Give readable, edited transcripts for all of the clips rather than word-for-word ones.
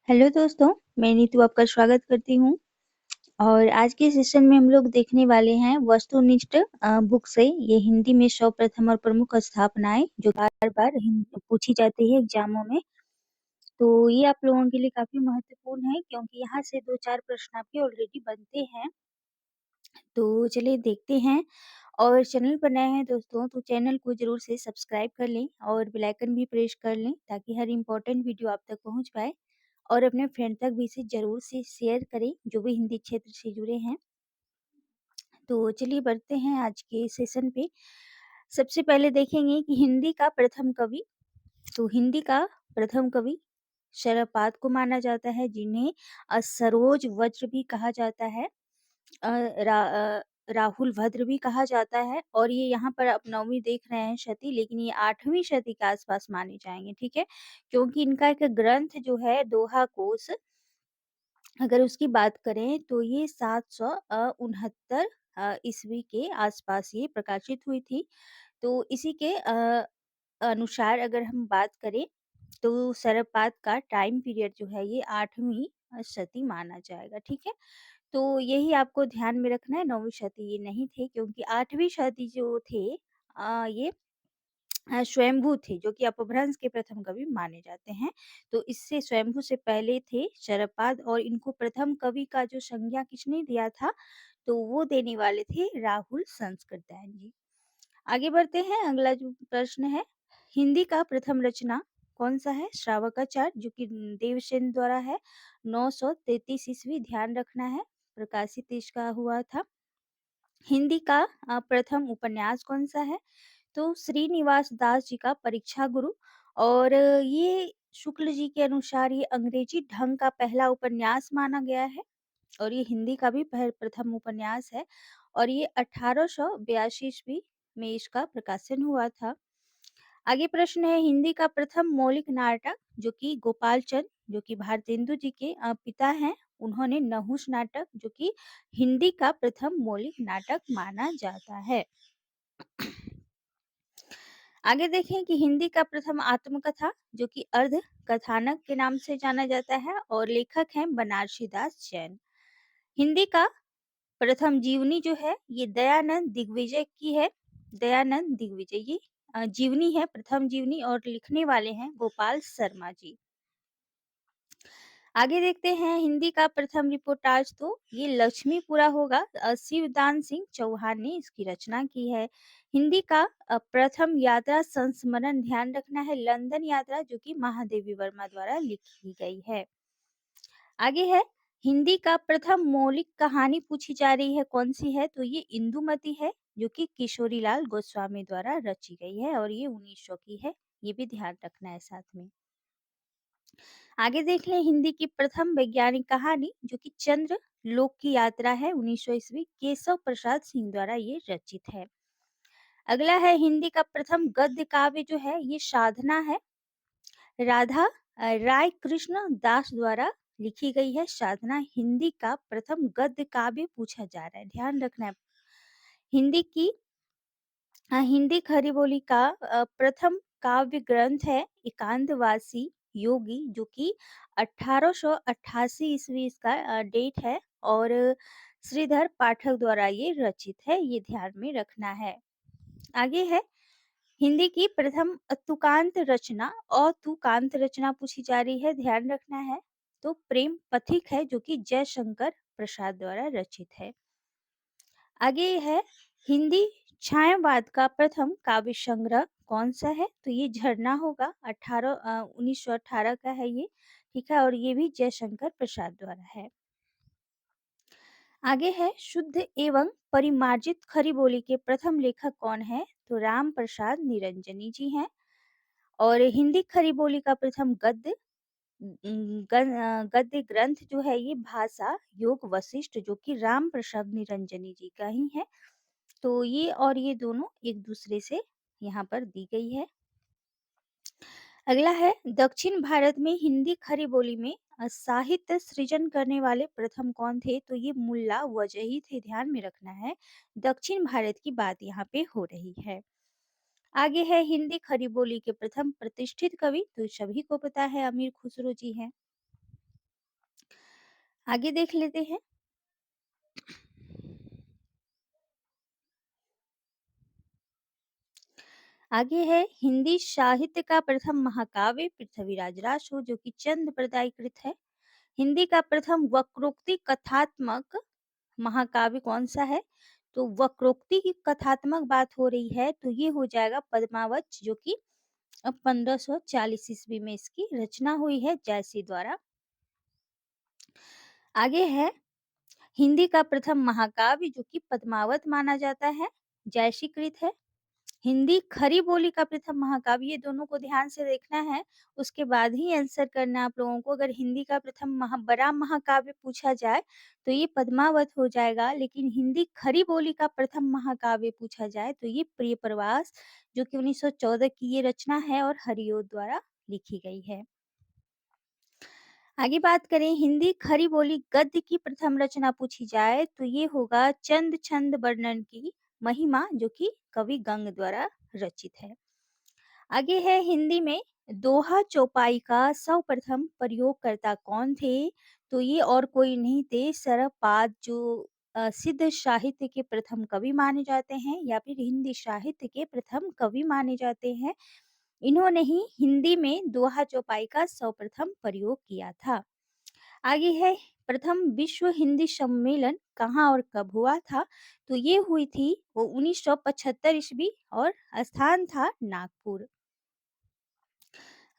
Hello दोस्तों, मैं नीतू आपका स्वागत करती हूँ और आज के सेशन में हम लोग देखने वाले हैं वस्तुनिष्ठ बुक से ये हिंदी में सर्वप्रथम और प्रमुख स्थापनाएं जो बार-बार पूछी जाती है एग्जामों में। तो ये आप लोगों के लिए काफी महत्वपूर्ण है क्योंकि यहाँ से 2-4 प्रश्न आपके ऑलरेडी बनते हैं। तो चलिए देखते हैं और चैनल पर नए हैं दोस्तों तो चैनल को ज़रूर से सब्सक्राइब कर लें और बेल आइकन भी प्रेस कर लें ताकि हर इम्पोर्टेंट वीडियो आप तक पहुँच पाए और अपने फ्रेंड तक भी इसे ज़रूर से शेयर करें जो भी हिंदी क्षेत्र से जुड़े हैं। तो चलिए बढ़ते हैं आज के सेशन पे। सबसे पहले देखेंगे कि हिंदी का प्रथम कवि तो हिंदी का प्रथम कवि शरपाद को माना जाता है जिन्हें सरोज वज्र भी कहा जाता है। अ, रा अ, राहुल भद्र भी कहा जाता है और ये यहाँ पर आप 9वीं देख रहे हैं शती लेकिन ये 8वीं शती के आस-पास माने जाएँगे, ठीक है? क्योंकि इनका एक ग्रंथ जो है दोहा कोश अगर उसकी बात करें तो ये 769 ईस्वी के आस-पास ये प्रकाशित हुई थी। तो इसी के अनुसार अगर हम बात करें तो शरपाद का टाइम पीरियड जो है ये 8वीं शती माना जाएगा, ठीक है? तो यही आपको ध्यान में रखना है 9वीं शती ये नहीं थे क्योंकि 8वीं शती जो थे ये स्वयंभू थे जो कि अपभ्रंश के प्रथम कवि माने जाते हैं। तो इससे स्वयंभू से पहले थे शरपाद और इनको प्रथम कवि का जो संज्ञा किसने दिया था, तो वो देने वाले थे राहुल संस्कृतैन जी। आगे बढ़ते हैं अगला जो प्रश्न है, हिंदी का प्रथम रचना कौन-सा है? श्रावकाचार जो कि देवसेन द्वारा है, 933 ईस्वी ध्यान रखना है, प्रकाशित इसका हुआ था। हिंदी का प्रथम उपन्यास कौन-सा है? तो श्रीनिवास दास जी का परीक्षा गुरु और ये शुक्ल जी के अनुसार ये अंग्रेजी ढंग का पहला उपन्यास माना गया है और ये हिंदी का भी प्रथम उपन्यास है और ये 1882 ईस्वी में इसका प्रकाशन हुआ था। आगे प्रश्न है हिंदी का प्रथम मौलिक नाटक जो कि गोपाल चंद जो कि भारतेंदु जी के पिता हैं उन्होंने नहुष नाटक जो कि हिंदी का प्रथम मौलिक नाटक माना जाता है। आगे देखें कि हिंदी का प्रथम आत्मकथा जो कि अर्ध कथानक के नाम से जाना जाता है और लेखक हैं बनारसी दास जैन। हिंदी का प्रथम जीवनी जो है ये दयानंद दिग्विजय की है। दयानंद दिग्विजय ये जीवनी है प्रथम जीवनी और लिखने वाले हैं गोपाल शर्मा जी। आगे देखते हैं हिंदी का प्रथम रिपोर्टाज तो ये लक्ष्मीपुरा होगा। शिवदान सिंह चौहान ने इसकी रचना की है। हिंदी का प्रथम यात्रा संस्मरण ध्यान रखना है लंदन यात्रा जो कि महादेवी वर्मा द्वारा लिखी गई है। आगे है हिंदी का प्रथम मौलिक कहानी पूछी जा रही है कौन सी है तो ये इंदुमती है जो कि किशोरीलाल गोस्वामी द्वारा रची गई है और ये 1900 की है। ये भी ध्यान रखना है साथ में। आगे देख लें हिंदी की प्रथम वैज्ञानिक कहानी जो कि चंद्र लोक की यात्रा है 1900 ईस्वी केशव प्रसाद सिंह द्वारा ये रचित है। अगला है हिंदी का प्रथम गद्य काव्य जो है ये साधना है राधा राय कृष्ण दास द्वारा लिखी गई है साधना हिंदी का प्रथम गद्य काव्य पूछा जा रहा है ध्यान रखना है। हिंदी की हिंदी खरी बोली का प्रथम काव्य ग्रंथ है एकांतवासी योगी जो कि 1888 ईस्वी इसका डेट है और श्रीधर पाठक द्वारा ये रचित है ये ध्यान में रखना है। आगे है हिंदी की प्रथम तुकांत रचना और तुकांत रचना पूछी जा रही है ध्यान रखना है। तो प्रेम पथिक है जो कि जयशंकर प्रसाद द्वारा रचित है। आगे है हिंदी छायावाद का प्रथम काव्य संग्रह कौन सा है तो ये झरना होगा 1918 का है ये ठीक है और ये भी जयशंकर प्रसाद द्वारा है। आगे है शुद्ध एवं परिमार्जित खरी बोली के प्रथम लेखक कौन है तो राम प्रसाद निरंजनी जी हैं और हिंदी खरी बोली का प्रथम गद्य ग्रंथ जो है ये भाषा योग वशिष्ठ जो कि राम प्रसाद निरंजनी जी का ही है। तो ये और ये दोनों एक दूसरे से यहाँ पर दी गई है। अगला है दक्षिण भारत में हिंदी खरी बोली में साहित्य सृजन करने वाले प्रथम कौन थे तो ये मुल्ला वजही थे ध्यान में रखना है। दक्षिण भारत की बात यहाँ पे हो रही है। आगे है हिंदी खरी बोली के प्रथम प्रतिष्ठित कवि तो सभी को पता है अमीर खुसरो जी हैं। आगे देख लेते हैं। आगे है हिंदी साहित्य का प्रथम महाकाव्य पृथ्वीराज रासो, जो कि चंद प्रदायकृत है। हिंदी का प्रथम वक्रोक्ति कथात्मक महाकाव्य कौन सा है? तो वक्रोक्ति की कथात्मक बात हो रही है तो ये हो जाएगा पद्मावत, जो कि 1540 ईस्वी में इसकी रचना हुई है जयसी द्वारा। आगे है हिंदी का प्रथम महाकाव्य, जो कि पद्मावत माना जाता है, जयसी कृत है। हिंदी खरी बोली का प्रथम महाकाव्य, ये दोनों को ध्यान से देखना है, उसके बाद ही आंसर करना है आप लोगों को। अगर हिंदी का प्रथम बड़ा महाकाव्य पूछा जाए तो ये पद्मावत हो जाएगा, लेकिन हिंदी खरी बोली का प्रथम महाकाव्य पूछा जाए तो ये प्रिय प्रवास, जो कि 1914 की ये रचना है और हरिओ द्वारा लिखी गई है। आगे बात करें हिंदी खरी बोली गद्य की प्रथम रचना पूछी जाए तो ये होगा चंद छंद वर्णन की महिमा, जो कि कवि गंग द्वारा रचित है। आगे है हिंदी में दोहा चौपाई का सर्वप्रथम प्रयोगकर्ता कौन थे? तो ये और कोई नहीं थे, सरपाद, जो सिद्ध साहित्य के प्रथम कवि माने जाते हैं या फिर हिंदी साहित्य के प्रथम कवि माने जाते हैं। इन्होंने ही हिंदी में दोहा चौपाई का सर्वप्रथम प्रयोग किया था। आगे है प्रथम विश्व हिंदी सम्मेलन कहाँ और कब हुआ था? तो ये हुई थी वो 1975 ईस्वी और स्थान था नागपुर।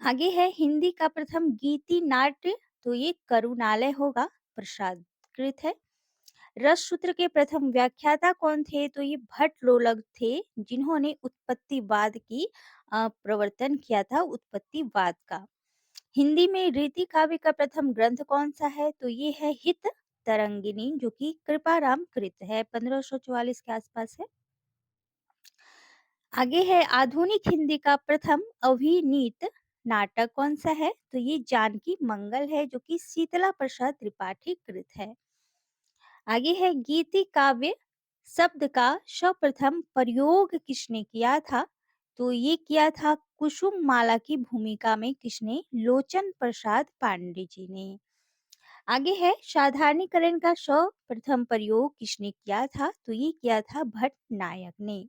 आगे है हिंदी का प्रथम गीति नाट्य, तो ये करुणालय होगा, प्रसादकृत है। रस सूत्र के प्रथम व्याख्याता कौन थे? तो ये भट्ट लोलग थे, जिन्होंने उत्पत्तिवाद की प्रवर्तन किया था, उत्पत्तिवाद का। हिंदी में रीति काव्य का प्रथम ग्रंथ कौन सा है? तो ये है हित तरंगिनी, जो कि कृपाराम कृत है, 1544 के आसपास है। आगे है आधुनिक हिंदी का प्रथम अभिनीत नाटक कौन सा है? तो ये जानकी मंगल है, जो कि शीतला प्रसाद त्रिपाठी कृत है। आगे है गीति काव्य शब्द का सर्वप्रथम प्रयोग किसने किया था? तो ये किया था कुसुम माला की भूमिका में, किसने? लोचन प्रसाद पांडे जी ने। आगे है साधारणीकरण का सर्वप्रथम प्रयोग किसने किया था? तो ये किया था भट्ट नायक ने।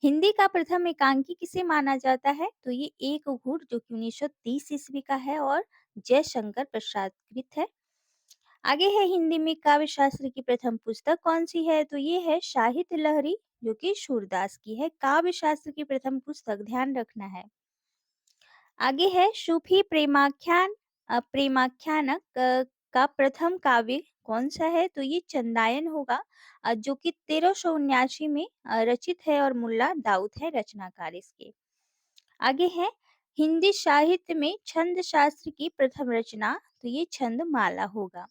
हिंदी का प्रथम एकांकी किसे माना जाता है? तो ये एक घूर, जो कि 1930 ईस्वी का है और जयशंकर प्रसाद कृत है। आगे है हिंदी में काव्य शास्त्र की प्रथम पुस्तक कौन सी है? तो ये है साहित्य लहरी, जो कि सूरदास की है। काव्य शास्त्र की प्रथम पुस्तक ध्यान रखना है। आगे है सूफी प्रेमाख्यानक का प्रथम काव्य कौन सा है? तो ये चंदायन होगा, जो कि 1379 में रचित है और मुल्ला दाऊद है रचनाकार इसके। आगे है हिंदी साहित्य में छंद शास्त्र की प्रथम रचना, तो ये छंदमाला होगा।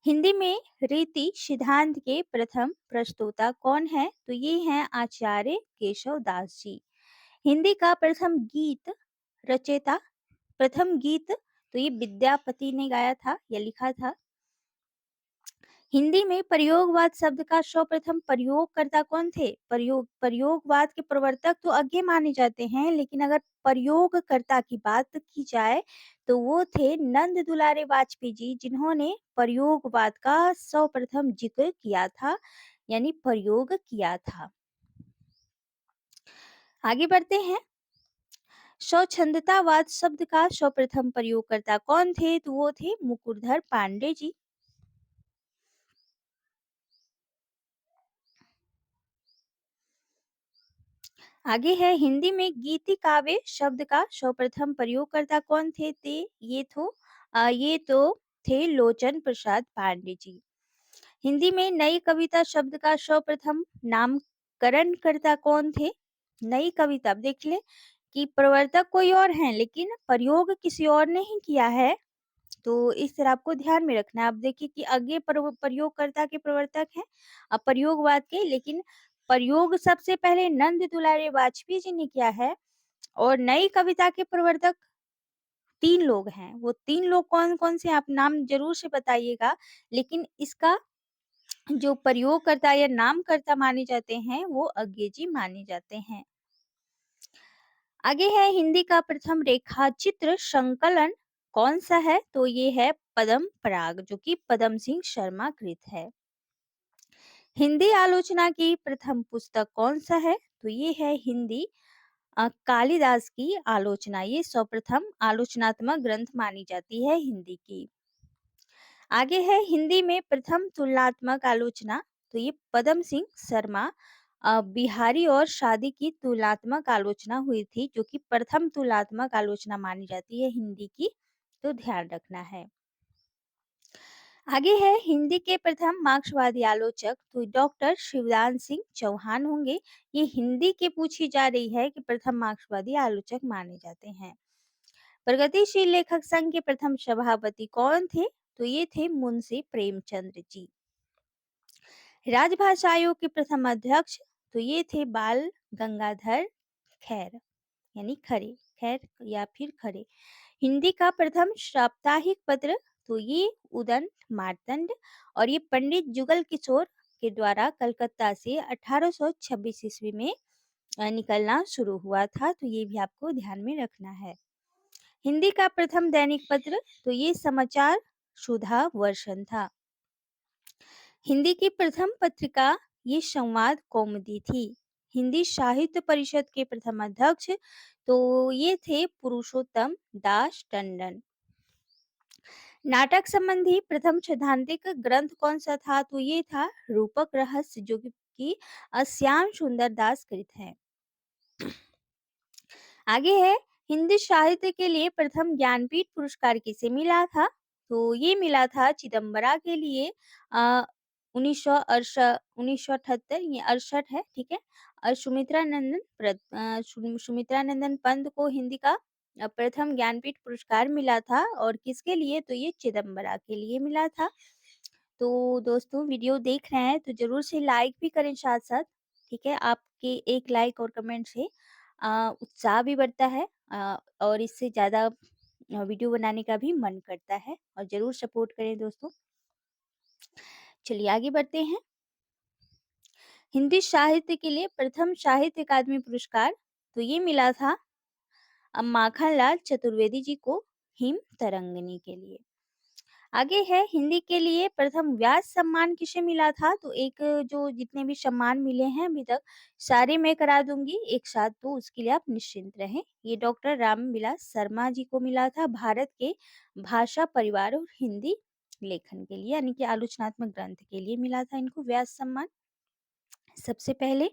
हिंदी में रीति सिद्धांत के प्रथम प्रस्तोता कौन है? तो ये हैं आचार्य केशव दास जी। हिंदी का प्रथम गीत रचयिता, प्रथम गीत तो ये विद्यापति ने गाया था या लिखा था। हिंदी में प्रयोगवाद शब्द का सर्वप्रथम प्रयोगकर्ता कौन थे? प्रयोगवाद के प्रवर्तक तो आगे माने जाते हैं, लेकिन अगर प्रयोगकर्ता की बात की जाए तो वो थे नंद दुलारे वाजपेयी जी, जिन्होंने प्रयोगवाद का सर्वप्रथम जिक्र किया था, यानी प्रयोग किया था। आगे बढ़ते हैं। स्वच्छंदतावाद शब्द का सर्वप्रथम प्रयोगकर्ता कौन थे? तो वो थे मुकुरधर पांडे जी। आगे है हिंदी में गीति काव्य शब्द का सर्वप्रथम प्रयोगकर्ता कौन थे? ये तो थे लोचन प्रसाद पांडे जी। हिंदी में नई कविता शब्द का सर्वप्रथम नामकरण करता कौन थे? नई कविता, अब देख ले कि प्रवर्तक कोई और हैं लेकिन प्रयोग किसी और ने ही किया है, तो इस तरह आपको ध्यान में रखना है। आप देखिए कि आगे प्रयोगकर्ता के प्रवर्तक हैं प्रयोगवाद के, लेकिन प्रयोग सबसे पहले नंद दुलारे वाजपेयी जी ने किया है और नई कविता के प्रवर्तक 3 लोग हैं। वो 3 लोग कौन-कौन से आप नाम ज़रूर से बताइएगा, लेकिन इसका जो प्रयोगकर्ता या नामकर्ता माने जाते हैं वो अज्ञे जी माने जाते हैं। आगे है हिंदी का प्रथम रेखाचित्र संकलन कौन सा है? तो ये है पद्म पराग, जो कि पद्म सिंह शर्मा कृत है। हिंदी आलोचना की प्रथम पुस्तक कौन सा है? तो ये है हिंदी कालिदास की आलोचना। ये सर्वप्रथम आलोचनात्मक ग्रंथ मानी जाती है हिंदी की। आगे है हिंदी में प्रथम तुलनात्मक आलोचना। तो ये पद्म सिंह शर्मा बिहारी और शादी की तुलनात्मक आलोचना हुई थी, जो कि प्रथम तुलनात्मक आलोचना मानी जाती है हिंदी की, तो ध्यान रखना है। आगे है हिंदी के प्रथम मार्क्सवादी आलोचक, तो डॉक्टर शिवदान सिंह चौहान होंगे। ये हिंदी के पूछी जा रही है कि प्रथम मार्क्सवादी आलोचक माने जाते हैं। प्रगतिशील लेखक संघ के प्रथम सभापति कौन थे? तो ये थे मुंशी प्रेमचंद्र जी। राजभाषा आयोग के प्रथम अध्यक्ष, तो ये थे बाल गंगाधर खैर, यानी खरे, खैर या फिर खरे। हिंदी का प्रथम साप्ताहिक पत्र, तो ये उदंत मार्तंड, और ये पंडित जुगल किशोर के द्वारा कलकत्ता से 1826 ईस्वी में निकलना शुरू हुआ था, तो ये भी आपको ध्यान में रखना है। हिंदी का प्रथम दैनिक पत्र, तो ये समाचार सुधा वर्षन था। हिंदी की प्रथम पत्रिका ये संवाद कौमुदी थी। हिंदी साहित्य परिषद के प्रथम अध्यक्ष, तो ये थे पुरुषोत्तम दास टंडन। नाटक संबंधी प्रथम सैद्धांतिक ग्रंथ कौन सा था? तो ये था रूपक रहस्य, जो कि श्याम सुंदर दास कृत है। आगे है हिंदी साहित्य के लिए प्रथम ज्ञानपीठ पुरस्कार किसे मिला था? तो ये मिला था चिदम्बरा के लिए 1968, ये 68 है, ठीक है। और सुमित्रा नंदन पंत को हिंदी का प्रथम ज्ञानपीठ पुरस्कार मिला था, और किसके लिए? तो ये चिदम्बरा के लिए मिला था। तो दोस्तों वीडियो देख रहे हैं तो जरूर से लाइक भी करें साथ साथ, ठीक है। आपके एक लाइक और कमेंट से उत्साह भी बढ़ता है, और इससे ज्यादा वीडियो बनाने का भी मन करता है, और जरूर सपोर्ट करें दोस्तों। चलिए आगे बढ़ते हैं। हिंदी साहित्य के लिए प्रथम साहित्य अकादमी पुरस्कार, तो ये मिला था माखनलाल चतुर्वेदी जी को हिम तरंगिणी के लिए। आगे है हिंदी के लिए प्रथम व्यास सम्मान किसे मिला था? तो एक जो जितने भी सम्मान मिले हैं अभी तक सारे मैं करा दूंगी एक साथ, तो उसके लिए आप निश्चिंत रहें। ये डॉक्टर रामविलास शर्मा जी को मिला था, भारत के भाषा परिवार और हिंदी लेखन के लिए, यानी कि आलोचनात्मक ग्रंथ के लिए मिला था इनको व्यास सम्मान सबसे पहले।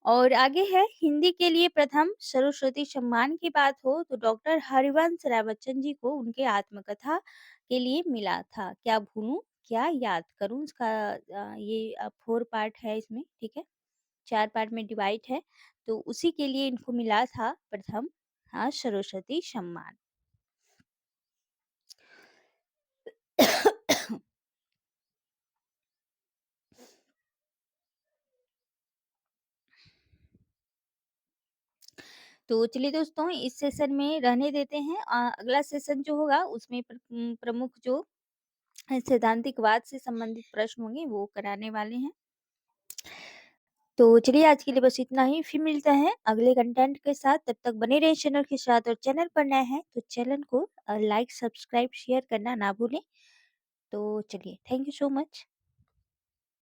और आगे है हिंदी के लिए प्रथम सरस्वती सम्मान की बात हो तो डॉक्टर हरिवंश राय बच्चन जी को उनके आत्मकथा के लिए मिला था, क्या भूलूं क्या याद करूं। इसका ये 4 पार्ट है इसमें, ठीक है, 4 पार्ट में डिवाइड है, तो उसी के लिए इनको मिला था प्रथम सरस्वती सम्मान। तो चलिए दोस्तों इस सेशन में रहने देते हैं। अगला सेशन जो होगा उसमें प्रमुख जो सैद्धांतिकवाद से संबंधित प्रश्न होंगे वो कराने वाले हैं। तो चलिए आज के लिए बस इतना ही, फिर मिलते हैं अगले कंटेंट के साथ। तब तक बने रहे चैनल के साथ, और चैनल पर नए हैं तो चैनल को लाइक सब्सक्राइब शेयर करना ना भूलें। तो चलिए थैंक यू सो मच।